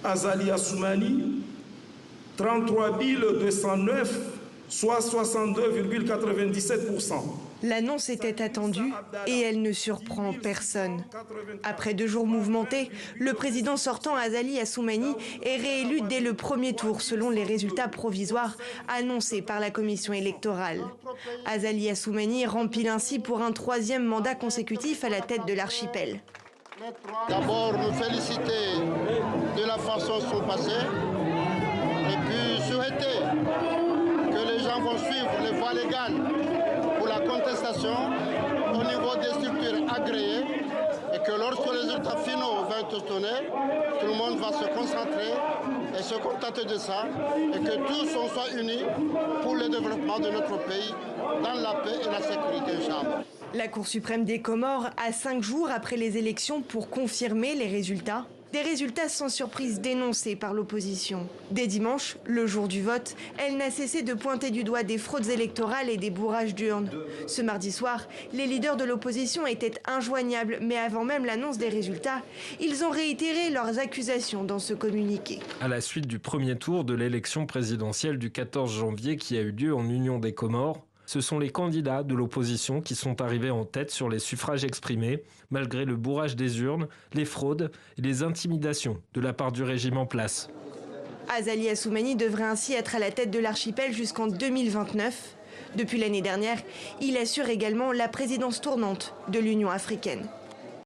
Azali Assoumani, 33 209, soit 62,97%. L'annonce était attendue et elle ne surprend personne. Après 2 jours mouvementés, le président sortant Azali Assoumani est réélu dès le premier tour selon les résultats provisoires annoncés par la commission électorale. Azali Assoumani remplit ainsi pour un 3e mandat consécutif à la tête de l'archipel. D'abord, nous féliciter de la façon dont sont passées et puis souhaiter que les gens vont suivre les voies légales pour la contestation au niveau des structures agréées et que lorsque les résultats finaux vont être donnés, tout le monde va se concentrer et se contenter de ça et que tous on soit unis pour le développement de notre pays dans la paix et la sécurité, Inch'Allah. La Cour suprême des Comores a 5 jours après les élections pour confirmer les résultats. Des résultats sans surprise dénoncés par l'opposition. Dès dimanche, le jour du vote, elle n'a cessé de pointer du doigt des fraudes électorales et des bourrages d'urnes. Ce mardi soir, les leaders de l'opposition étaient injoignables, mais avant même l'annonce des résultats, ils ont réitéré leurs accusations dans ce communiqué. À la suite du premier tour de l'élection présidentielle du 14 janvier qui a eu lieu en Union des Comores, ce sont les candidats de l'opposition qui sont arrivés en tête sur les suffrages exprimés, malgré le bourrage des urnes, les fraudes et les intimidations de la part du régime en place. Azali Assoumani devrait ainsi être à la tête de l'archipel jusqu'en 2029. Depuis l'année dernière, il assure également la présidence tournante de l'Union africaine.